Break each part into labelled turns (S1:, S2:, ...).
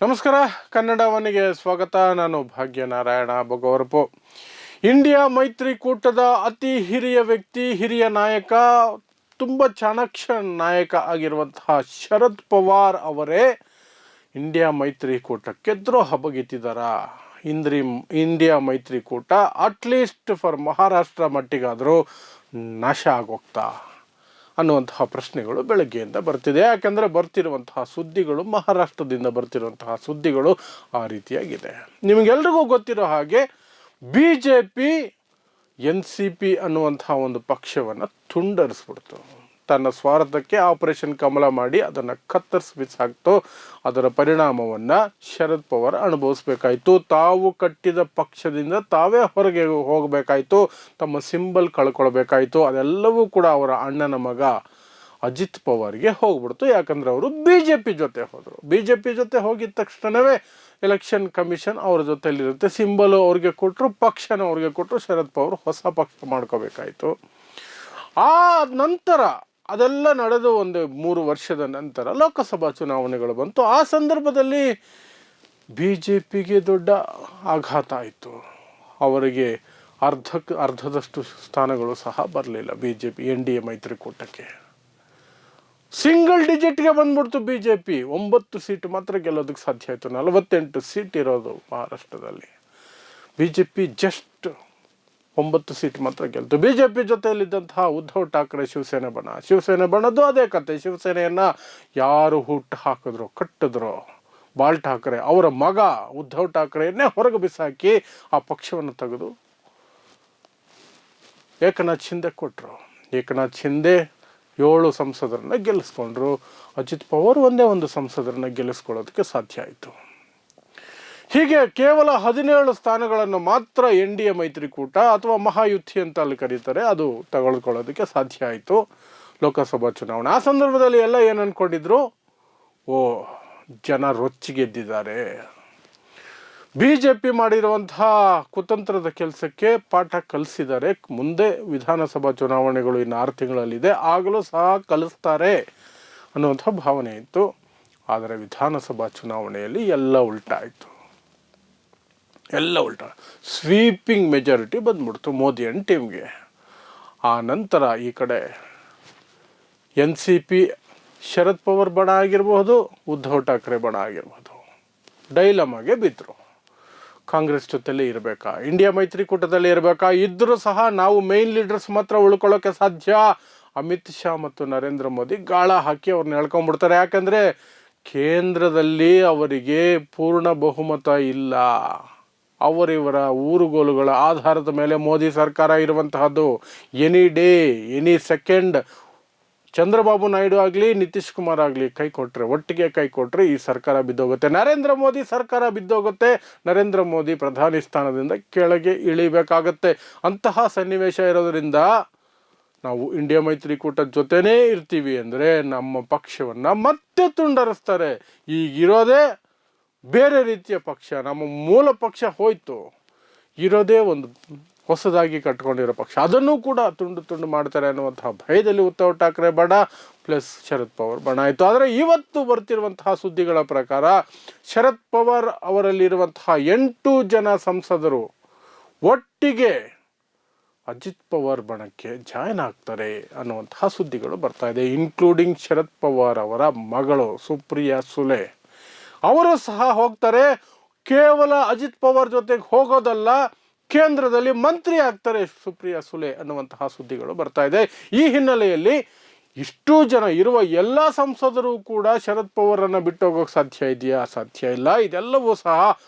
S1: ನಮಸ್ಕಾರ, ಕನ್ನಡ ಒನ್ಗೆ ಸ್ವಾಗತ. ನಾನು ಭಾಗ್ಯನಾರಾಯಣ ಬೊಗವರಪು. ಇಂಡಿಯಾ ಮೈತ್ರಿಕೂಟದ ಅತಿ ಹಿರಿಯ ವ್ಯಕ್ತಿ, ಹಿರಿಯ ನಾಯಕ, ತುಂಬ ಚಾಣಾಕ್ಷ ನಾಯಕ ಆಗಿರುವಂತಹ ಶರದ್ ಪವಾರ್ ಅವರೇ ಇಂಡಿಯಾ ಮೈತ್ರಿಕೂಟಕ್ಕೆ ದ್ರೋಹ ಬಗೆತಿದ್ದಾರ. ಇಂಡಿಯಾ ಮೈತ್ರಿಕೂಟ ಅಟ್ಲೀಸ್ಟ್ ಫಾರ್ ಮಹಾರಾಷ್ಟ್ರ ಮಟ್ಟಿಗಾದರೂ ನಾಶ ಆಗೋಗ್ತಾ ಅನ್ನುವಂತಹ ಪ್ರಶ್ನೆಗಳು ಬೆಳಗ್ಗೆಯಿಂದ ಬರ್ತಿದೆ. ಯಾಕೆಂದರೆ ಬರ್ತಿರುವಂತಹ ಸುದ್ದಿಗಳು, ಮಹಾರಾಷ್ಟ್ರದಿಂದ ಬರ್ತಿರುವಂತಹ ಸುದ್ದಿಗಳು ಆ ರೀತಿಯಾಗಿದೆ. ನಿಮಗೆಲ್ರಿಗೂ ಗೊತ್ತಿರೋ ಹಾಗೆ BJP NCP ಅನ್ನುವಂತಹ ಒಂದು ಪಕ್ಷವನ್ನು ತುಂಡರಿಸ್ಬಿಡ್ತು. ತನ್ನ ಸ್ವಾರ್ಥಕ್ಕೆ ಆಪರೇಷನ್ ಕಮಲ ಮಾಡಿ ಅದನ್ನು ಕತ್ತರಿಸಿ ಬಿಸಾಕ್ತು. ಅದರ ಪರಿಣಾಮವನ್ನು ಶರದ್ ಪವಾರ್ ಅನುಭವಿಸ್ಬೇಕಾಯಿತು. ತಾವು ಕಟ್ಟಿದ ಪಕ್ಷದಿಂದ ತಾವೇ ಹೊರಗೆ ಹೋಗಬೇಕಾಯಿತು. ತಮ್ಮ ಸಿಂಬಲ್ ಕಳ್ಕೊಳ್ಬೇಕಾಯಿತು. ಅದೆಲ್ಲವೂ ಕೂಡ ಅವರ ಅಣ್ಣನ ಮಗ ಅಜಿತ್ ಪವಾರ್ಗೆ ಹೋಗ್ಬಿಡ್ತು. ಯಾಕಂದರೆ ಅವರು BJP ಜೊತೆ ಹೋದರು. BJP ಜೊತೆ ಹೋಗಿದ ತಕ್ಷಣವೇ ಎಲೆಕ್ಷನ್ ಕಮಿಷನ್ ಅವ್ರ ಜೊತೆಯಲ್ಲಿರುತ್ತೆ. ಸಿಂಬಲು ಅವ್ರಿಗೆ ಕೊಟ್ಟರು, ಪಕ್ಷನ ಅವ್ರಿಗೆ ಕೊಟ್ಟರು. ಶರದ್ ಪವಾರ್ ಹೊಸ ಪಕ್ಷ ಮಾಡ್ಕೋಬೇಕಾಯಿತು. ಆ ನಂತರ ಅದೆಲ್ಲ ನಡೆದು ಒಂದು 3 ವರ್ಷದ ನಂತರ ಲೋಕಸಭಾ ಚುನಾವಣೆಗಳು ಬಂತು. ಆ ಸಂದರ್ಭದಲ್ಲಿ BJPಗೆ ದೊಡ್ಡ ಆಘಾತ ಆಯಿತು. ಅವರಿಗೆ ಅರ್ಧದಷ್ಟು ಸ್ಥಾನಗಳು ಸಹ ಬರಲಿಲ್ಲ. BJP NDA ಮೈತ್ರಿಕೂಟಕ್ಕೆ ಸಿಂಗಲ್ ಡಿಜಿಟ್ಗೆ ಬಂದ್ಬಿಡ್ತು. BJP 9 ಸೀಟ್ ಮಾತ್ರ ಗೆಲ್ಲೋದಕ್ಕೆ ಸಾಧ್ಯ ಆಯಿತು. 48 ಸೀಟ್ ಇರೋದು ಮಹಾರಾಷ್ಟ್ರದಲ್ಲಿ. BJP ಜಸ್ಟ್ 9 ಸೀಟ್ ಮಾತ್ರ ಗೆಲ್ತು. BJP ಜೊತೆಯಲ್ಲಿದ್ದಂತಹ ಉದ್ಧವ್ ಠಾಕ್ರೆ ಶಿವಸೇನೆ ಬಣದ್ದು ಅದೇ ಕತೆ. ಶಿವಸೇನೆಯನ್ನು ಯಾರು ಹುಟ್ಟು ಹಾಕಿದ್ರು, ಕಟ್ಟಿದ್ರು, ಬಾಳ್ ಠಾಕ್ರೆ ಅವರ ಮಗ ಉದ್ಧವ್ ಠಾಕ್ರೆಯನ್ನೇ ಹೊರಗೆ ಬಿಸಾಕಿ ಆ ಪಕ್ಷವನ್ನು ತೆಗೆದು ಏಕನಾಥ್ ಶಿಂದೆ ಕೊಟ್ಟರು. ಏಕನಾಥ್ ಶಿಂದೆ 7 ಸಂಸದರನ್ನ ಗೆಲ್ಲಿಸ್ಕೊಂಡ್ರು. ಅಜಿತ್ ಪವಾರ್ ಒಂದೇ ಒಂದು ಸಂಸದರನ್ನ ಗೆಲ್ಲಿಸ್ಕೊಳ್ಳೋದಕ್ಕೆ ಸಾಧ್ಯ ಆಯಿತು. ಹೀಗೆ ಕೇವಲ 17 ಸ್ಥಾನಗಳನ್ನು ಮಾತ್ರ NDA ಮೈತ್ರಿಕೂಟ ಅಥವಾ ಮಹಾಯುತಿ ಅಂತ ಅಲ್ಲಿ ಕರೀತಾರೆ, ಅದು ತಗೊಳ್ಕೊಳ್ಳೋದಕ್ಕೆ ಸಾಧ್ಯ ಆಯಿತು ಲೋಕಸಭಾ ಚುನಾವಣೆ. ಆ ಸಂದರ್ಭದಲ್ಲಿ ಎಲ್ಲ ಏನು ಅಂದ್ಕೊಂಡಿದ್ರು, ಜನ ರೊಚ್ಚಿಗೆದ್ದಿದ್ದಾರೆ, BJP ಮಾಡಿರುವಂತಹ ಕುತಂತ್ರದ ಕೆಲಸಕ್ಕೆ ಪಾಠ ಕಲಿಸಿದ್ದಾರೆ, ಮುಂದೆ ವಿಧಾನಸಭಾ ಚುನಾವಣೆಗಳು ಇನ್ನು 6 ತಿಂಗಳಲ್ಲಿದೆ, ಆಗಲೂ ಸಹ ಕಲಿಸ್ತಾರೆ ಅನ್ನುವಂಥ ಭಾವನೆ ಇತ್ತು. ಆದರೆ ವಿಧಾನಸಭಾ ಚುನಾವಣೆಯಲ್ಲಿ ಎಲ್ಲ ಉಲ್ಟಾ ಆಯಿತು. ಸ್ವೀಪಿಂಗ್ ಮೆಜಾರಿಟಿ ಬಂದ್ಬಿಡ್ತು ಮೋದಿ ಅಂಡ್ ಟೀಮ್ಗೆ. ಆ ನಂತರ ಈ ಕಡೆ NCP ಶರದ್ ಪವಾರ್ ಬಣ ಆಗಿರಬಹುದು, ಉದ್ಧವ್ ಠಾಕ್ರೆ ಬಣ ಆಗಿರಬಹುದು, ಡೈಲಮಾಗೆ ಬಿದ್ದರು. ಕಾಂಗ್ರೆಸ್ ಜೊತೆಲೇ ಇರಬೇಕಾ, ಇಂಡಿಯಾ ಮೈತ್ರಿಕೂಟದಲ್ಲಿ ಇರಬೇಕಾ, ಇದ್ದರೂ ಸಹ ನಾವು ಮೇನ್ ಲೀಡರ್ಸ್ ಮಾತ್ರ ಉಳ್ಕೊಳ್ಳೋಕ್ಕೆ ಸಾಧ್ಯ. ಅಮಿತ್ ಶಾ ಮತ್ತು ನರೇಂದ್ರ ಮೋದಿ ಗಾಳ ಹಾಕಿ ಅವ್ರನ್ನ ಎಳ್ಕೊಂಡ್ಬಿಡ್ತಾರೆ. ಯಾಕಂದರೆ ಕೇಂದ್ರದಲ್ಲಿ ಅವರಿಗೆ ಪೂರ್ಣ ಬಹುಮತ ಇಲ್ಲ. ಅವರಿವರ ಊರುಗೋಲುಗಳ ಆಧಾರದ ಮೇಲೆ ಮೋದಿ ಸರ್ಕಾರ ಇರುವಂತಹದ್ದು. Any day any second Chandrababu Naidu ಆಗಲಿ, ನಿತೀಶ್ ಕುಮಾರ್ ಆಗಲಿ ಒಟ್ಟಿಗೆ ಕೈ ಕೊಟ್ಟರೆ ಈ ಸರ್ಕಾರ ಬಿದ್ದೋಗುತ್ತೆ. ನರೇಂದ್ರ ಮೋದಿ ಸರ್ಕಾರ ಬಿದ್ದೋಗುತ್ತೆ. ನರೇಂದ್ರ ಮೋದಿ ಪ್ರಧಾನಿ ಸ್ಥಾನದಿಂದ ಕೆಳಗೆ ಇಳಿಬೇಕಾಗತ್ತೆ. ಅಂತಹ ಸನ್ನಿವೇಶ ಇರೋದರಿಂದ ನಾವು ಇಂಡಿಯಾ ಮೈತ್ರಿಕೂಟದ ಜೊತೆನೇ ಇರ್ತೀವಿ ಅಂದರೆ ನಮ್ಮ ಪಕ್ಷವನ್ನು ಮತ್ತೆ ತುಂಡರಿಸ್ತಾರೆ. ಈಗಿರೋದೇ ಬೇರೆ ರೀತಿಯ ಪಕ್ಷ, ನಮ್ಮ ಮೂಲ ಪಕ್ಷ ಹೋಯ್ತು, ಇರೋದೇ ಒಂದು ಹೊಸದಾಗಿ ಕಟ್ಕೊಂಡಿರೋ ಪಕ್ಷ, ಅದನ್ನು ಕೂಡ ತುಂಡು ಮಾಡ್ತಾರೆ ಅನ್ನುವಂತಹ ಭಯದಲ್ಲಿ ಉದ್ಧವ್ ಠಾಕ್ರೆ ಬಣ ಪ್ಲಸ್ ಶರದ್ ಪವಾರ್ ಬಣ ಆಯಿತು. ಆದರೆ ಇವತ್ತು ಬರ್ತಿರುವಂತಹ ಸುದ್ದಿಗಳ ಪ್ರಕಾರ ಶರದ್ ಪವಾರ್ ಅವರಲ್ಲಿರುವಂತಹ 8 ಜನ ಸಂಸದರು ಒಟ್ಟಿಗೆ ಅಜಿತ್ ಪವಾರ್ ಬಣಕ್ಕೆ ಜಾಯ್ನ್ ಆಗ್ತಾರೆ ಅನ್ನುವಂತಹ ಸುದ್ದಿಗಳು ಬರ್ತಾ ಇದೆ. ಇನ್ಕ್ಲೂಡಿಂಗ್ ಶರದ್ ಪವಾರ್ ಅವರ ಮಗಳು ಸುಪ್ರಿಯಾ ಸುಲೆ ಅವರು ಸಹ ಹೋಗ್ತಾರೆ. ಕೇವಲ ಅಜಿತ್ ಪವಾರ್ ಜೊತೆಗೆ ಹೋಗೋದಲ್ಲ, ಕೇಂದ್ರದಲ್ಲಿ ಮಂತ್ರಿ ಆಗ್ತಾರೆ ಸುಪ್ರಿಯಾ ಸುಲೆ ಅನ್ನುವಂತಹ ಸುದ್ದಿಗಳು ಬರ್ತಾ ಇದೆ. ಈ ಹಿನ್ನೆಲೆಯಲ್ಲಿ ಇಷ್ಟು ಜನ ಇರುವ ಎಲ್ಲ ಸಂಸದರು ಕೂಡ ಶರದ್ ಪವಾರನ್ನು ಬಿಟ್ಟೋಗೋಕೆ ಸಾಧ್ಯ ಇದೆಯಾ? ಸಾಧ್ಯ ಇಲ್ಲ. ಇದೆಲ್ಲವೂ ಸಹ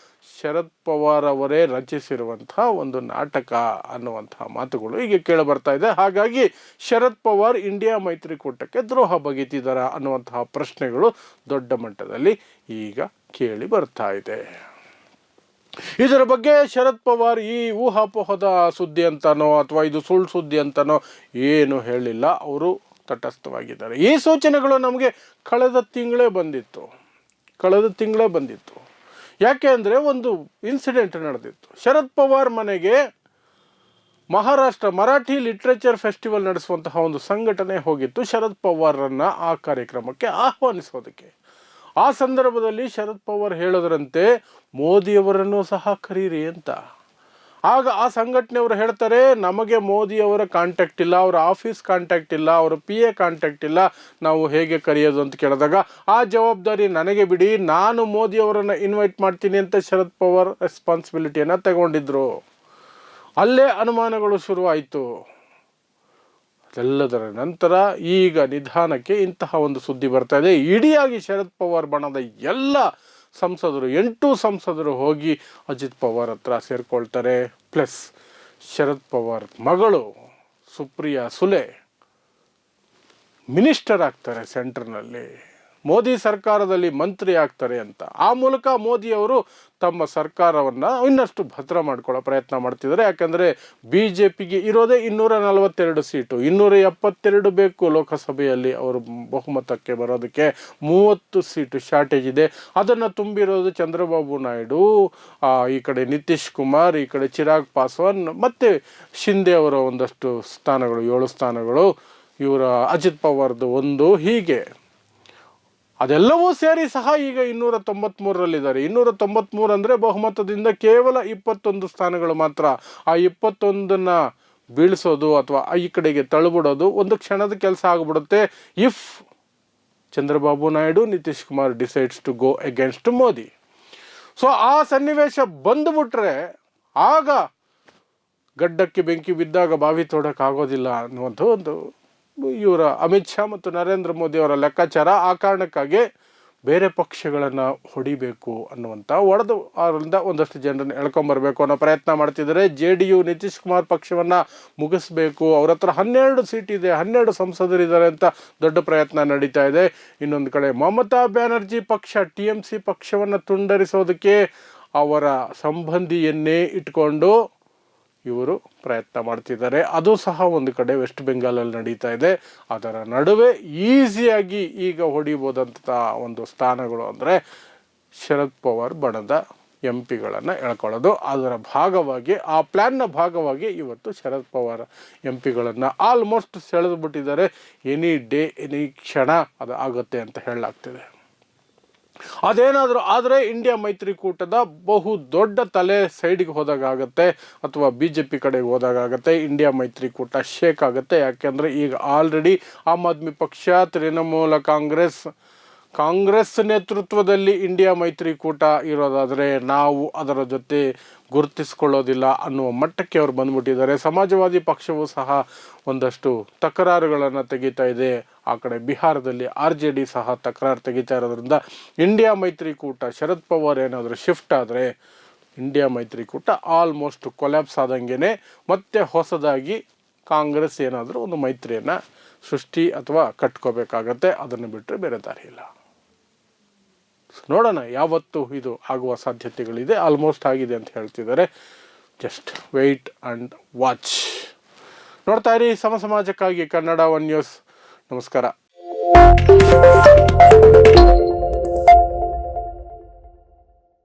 S1: ಶರದ್ ಪವಾರ್ ಅವರೇ ರಚಿಸಿರುವಂತಹ ಒಂದು ನಾಟಕ ಅನ್ನುವಂತಹ ಮಾತುಗಳು ಈಗ ಕೇಳಿ ಬರ್ತಾ ಇದೆ. ಹಾಗಾಗಿ ಶರದ್ ಪವಾರ್ ಇಂಡಿಯಾ ಮೈತ್ರಿಕೂಟಕ್ಕೆ ದ್ರೋಹ ಬಗೆತಿದ್ದಾರಾ ಅನ್ನುವಂತಹ ಪ್ರಶ್ನೆಗಳು ದೊಡ್ಡ ಮಟ್ಟದಲ್ಲಿ ಈಗ ಕೇಳಿ ಬರ್ತಾ ಇದೆ. ಇದರ ಬಗ್ಗೆ ಶರದ್ ಪವಾರ್ ಈ ಊಹಾಪೋಹದ ಸುದ್ದಿ ಅಂತನೋ ಅಥವಾ ಇದು ಸುಳ್ಳು ಸುದ್ದಿ ಅಂತನೋ ಏನು ಹೇಳಿಲ್ಲ. ಅವರು ತಟಸ್ಥವಾಗಿದ್ದಾರೆ. ಈ ಸೂಚನೆಗಳು ನಮಗೆ ಕಳೆದ ತಿಂಗಳೇ ಬಂದಿತ್ತು. ಯಾಕೆ ಅಂದರೆ ಒಂದು ಇನ್ಸಿಡೆಂಟ್ ನಡೆದಿತ್ತು. ಶರದ್ ಪವಾರ್ ಮನೆಗೆ ಮರಾಠಿ ಲಿಟ್ರೇಚರ್ ಫೆಸ್ಟಿವಲ್ ನಡೆಸುವಂತಹ ಒಂದು ಸಂಘಟನೆ ಹೋಗಿತ್ತು ಶರದ್ ಪವಾರನ್ನು ಆ ಕಾರ್ಯಕ್ರಮಕ್ಕೆ ಆಹ್ವಾನಿಸೋದಕ್ಕೆ. ಆ ಸಂದರ್ಭದಲ್ಲಿ ಶರದ್ ಪವಾರ್ ಹೇಳೋದ್ರಂತೆ ಮೋದಿಯವರನ್ನು ಸಹ ಕರೀರಿ ಅಂತ. ಆಗ ಆ ಸಂಘಟನೆಯವರು ಹೇಳ್ತಾರೆ, ನಮಗೆ ಮೋದಿಯವರ ಕಾಂಟ್ಯಾಕ್ಟ್ ಇಲ್ಲ, ಅವರ ಆಫೀಸ್ ಕಾಂಟ್ಯಾಕ್ಟ್ ಇಲ್ಲ, ಅವರ PA ಕಾಂಟ್ಯಾಕ್ಟ್ ಇಲ್ಲ, ನಾವು ಹೇಗೆ ಕರೆಯೋದು ಅಂತ ಕೇಳಿದಾಗ ಆ ಜವಾಬ್ದಾರಿ ನನಗೆ ಬಿಡಿ, ನಾನು ಮೋದಿಯವರನ್ನು ಇನ್ವೈಟ್ ಮಾಡ್ತೀನಿ ಅಂತ ಶರದ್ ಪವಾರ್ ರೆಸ್ಪಾನ್ಸಿಬಿಲಿಟಿಯನ್ನು ತಗೊಂಡಿದ್ರು. ಅಲ್ಲೇ ಅನುಮಾನಗಳು ಶುರುವಾಯಿತು. ಅದೆಲ್ಲದರ ನಂತರ ಈಗ ನಿಧಾನಕ್ಕೆ ಇಂತಹ ಒಂದು ಸುದ್ದಿ ಬರ್ತಾ ಇದೆ. ಇಡಿಯಾಗಿ ಶರದ್ ಪವಾರ್ ಬಣದ ಎಲ್ಲ ಸಂಸದರು 8 ಸಂಸದರು ಹೋಗಿ ಅಜಿತ್ ಪವಾರ್ ಹತ್ರ ಸೇರ್ಕೊಳ್ತಾರೆ. ಪ್ಲಸ್ ಶರದ್ ಪವಾರ್ ಮಗಳು ಸುಪ್ರಿಯಾ ಸುಲೆ ಮಿನಿಸ್ಟರ್ ಆಗ್ತಾರೆ ಸೆಂಟ್ರ್ನಲ್ಲಿ, ಮೋದಿ ಸರ್ಕಾರದಲ್ಲಿ ಮಂತ್ರಿ ಆಗ್ತಾರೆ ಅಂತ. ಆ ಮೂಲಕ ಮೋದಿಯವರು ತಮ್ಮ ಸರ್ಕಾರವನ್ನು ಇನ್ನಷ್ಟು ಭದ್ರ ಮಾಡ್ಕೊಳ್ಳೋ ಪ್ರಯತ್ನ ಮಾಡ್ತಿದ್ದಾರೆ. ಯಾಕಂದರೆ BJPಗೆ ಇರೋದೇ 242 ಸೀಟು, 272 ಬೇಕು ಲೋಕಸಭೆಯಲ್ಲಿ ಅವರು ಬಹುಮತಕ್ಕೆ ಬರೋದಕ್ಕೆ. 30 ಸೀಟು ಶಾರ್ಟೇಜ್ ಇದೆ. ಅದನ್ನು ತುಂಬಿರೋದು ಚಂದ್ರಬಾಬು ನಾಯ್ಡು, ಈ ಕಡೆ ನಿತೀಶ್ ಕುಮಾರ್, ಈ ಕಡೆ ಚಿರಾಗ್ ಪಾಸ್ವಾನ್ ಮತ್ತು ಶಿಂದೆ ಅವರ ಒಂದಷ್ಟು ಸ್ಥಾನಗಳು, 7 ಸ್ಥಾನಗಳು, ಇವರ ಅಜಿತ್ ಪವಾರ್ದು 1, ಹೀಗೆ ಅದೆಲ್ಲವೂ ಸೇರಿ ಸಹ ಈಗ 293ರಲ್ಲಿದ್ದಾರೆ. 293 ಅಂದರೆ ಬಹುಮತದಿಂದ ಕೇವಲ 21 ಸ್ಥಾನಗಳು ಮಾತ್ರ. ಆ 21ನ್ನು ಬೀಳಿಸೋದು ಅಥವಾ ಈ ಕಡೆಗೆ ತಳ್ಳಿಬಿಡೋದು ಒಂದು ಕ್ಷಣದ ಕೆಲಸ ಆಗಿಬಿಡುತ್ತೆ if Chandrababu Naidu, Nitish Kumar decides to go against Modi. So ಆ ಸನ್ನಿವೇಶ ಬಂದುಬಿಟ್ರೆ ಆಗ ಗಡ್ಡಕ್ಕೆ ಬೆಂಕಿ ಬಿದ್ದಾಗ ಬಾವಿ ತೋಡೋಕ್ಕಾಗೋದಿಲ್ಲ ಅನ್ನುವಂಥ ಒಂದು ಇವರ ಅಮಿತ್ ಶಾ ಮತ್ತು ನರೇಂದ್ರ ಮೋದಿ ಅವರ ಲೆಕ್ಕಾಚಾರ. ಆ ಕಾರಣಕ್ಕಾಗಿ ಬೇರೆ ಪಕ್ಷಗಳನ್ನು ಹೊಡಿಬೇಕು ಅನ್ನುವಂಥ ಅವರಿಂದ ಒಂದಷ್ಟು ಜನರನ್ನು ಎಳ್ಕೊಂಬರ್ಬೇಕು ಅನ್ನೋ ಪ್ರಯತ್ನ ಮಾಡ್ತಿದ್ದಾರೆ. JDU ನಿತೀಶ್ ಕುಮಾರ್ ಪಕ್ಷವನ್ನು ಮುಗಿಸ್ಬೇಕು, ಅವ್ರ ಹತ್ರ 12 ಸೀಟ್ ಇದೆ, 12 ಸಂಸದರಿದ್ದಾರೆ ಅಂತ ದೊಡ್ಡ ಪ್ರಯತ್ನ ನಡೀತಾ ಇದೆ. ಇನ್ನೊಂದು ಕಡೆ ಮಮತಾ ಬ್ಯಾನರ್ಜಿ ಪಕ್ಷ TMC ಪಕ್ಷವನ್ನು ತುಂಡರಿಸೋದಕ್ಕೆ ಅವರ ಸಂಬಂಧಿಯನ್ನೇ ಇಟ್ಕೊಂಡು ಇವರು ಪ್ರಯತ್ನ ಮಾಡ್ತಿದ್ದಾರೆ. ಅದು ಸಹ ಒಂದು ಕಡೆ ವೆಸ್ಟ್ ಬೆಂಗಾಲಲ್ಲಿ ನಡೀತಾ ಇದೆ. ಅದರ ನಡುವೆ ಈಸಿಯಾಗಿ ಈಗ ಹೊಡಿಬೋದಂಥ ಒಂದು ಸ್ಥಾನಗಳು ಅಂದರೆ ಶರದ್ ಪವಾರ್ ಬಣದ MP ಗಳನ್ನು ಎಳ್ಕೊಳ್ಳೋದು. ಅದರ ಭಾಗವಾಗಿ, ಆ ಪ್ಲ್ಯಾನ್ನ ಭಾಗವಾಗಿ ಇವತ್ತು ಶರದ್ ಪವಾರ್ MP ಗಳನ್ನು ಆಲ್ಮೋಸ್ಟ್ ಸೆಳೆದು ಬಿಟ್ಟಿದ್ದಾರೆ. ಎನಿ ಡೇ ಎನಿ ಕ್ಷಣ ಅದು ಆಗುತ್ತೆ ಅಂತ ಹೇಳಲಾಗ್ತಿದೆ. ಅದೇನಾದರೂ ಆದರೆ ಇಂಡಿಯಾ ಮೈತ್ರಿಕೂಟದ ಬಹು ದೊಡ್ಡ ತಲೆ ಸೈಡಿಗೆ ಹೋದಾಗತ್ತೆ ಅಥವಾ BJP ಕಡೆಗೆ ಹೋದಾಗತ್ತೆ. ಇಂಡಿಯಾ ಮೈತ್ರಿಕೂಟ ಶೇಕ್ ಆಗುತ್ತೆ. ಯಾಕೆಂದರೆ ಈಗ ಆಲ್ರೆಡಿ ಆಮ್ ಆದ್ಮಿ ಪಕ್ಷ, ತೃಣಮೂಲ ಕಾಂಗ್ರೆಸ್ ನೇತೃತ್ವದಲ್ಲಿ ಇಂಡಿಯಾ ಮೈತ್ರಿಕೂಟ ಇರೋದಾದರೆ ನಾವು ಅದರ ಜೊತೆ ಗುರುತಿಸ್ಕೊಳ್ಳೋದಿಲ್ಲ ಅನ್ನುವ ಮಟ್ಟಕ್ಕೆ ಅವರು ಬಂದ್ಬಿಟ್ಟಿದ್ದಾರೆ. ಸಮಾಜವಾದಿ ಪಕ್ಷವೂ ಸಹ ಒಂದಷ್ಟು ತಕರಾರುಗಳನ್ನು ತೆಗಿತಾ ಇದೆ. ಆ ಕಡೆ ಬಿಹಾರದಲ್ಲಿ RJD ಸಹ ತಕರಾರು ತೆಗಿತಾ ಇರೋದ್ರಿಂದ ಇಂಡಿಯಾ ಮೈತ್ರಿಕೂಟ, ಶರದ್ ಪವಾರ್ ಏನಾದರೂ ಶಿಫ್ಟ್ ಆದರೆ ಇಂಡಿಯಾ ಮೈತ್ರಿಕೂಟ ಆಲ್ಮೋಸ್ಟ್ ಕೊಲ್ಯಾಪ್ಸ್ ಆದಂಗೆ. ಮತ್ತೆ ಹೊಸದಾಗಿ ಕಾಂಗ್ರೆಸ್ ಏನಾದರೂ ಒಂದು ಮೈತ್ರಿಯನ್ನು ಸೃಷ್ಟಿ ಅಥವಾ ಕಟ್ಕೋಬೇಕಾಗತ್ತೆ. ಅದನ್ನು ಬಿಟ್ಟರೆ ಬೇರೆ ದಾರಿ ಇಲ್ಲ. ನೋಡೋಣ ಯಾವತ್ತು ಇದು ಆಗುವ ಸಾಧ್ಯತೆಗಳಿದೆ. ಆಲ್ಮೋಸ್ಟ್ ಆಗಿದೆ ಅಂತ ಹೇಳ್ತಿದ್ದಾರೆ. Just weight and watch. ನೋಡ್ತಾ ಇರಿ ಸಮಾಜಕ್ಕಾಗಿ ಕನ್ನಡ 1 ನ್ಯೂಸ್. ನಮಸ್ಕಾರ.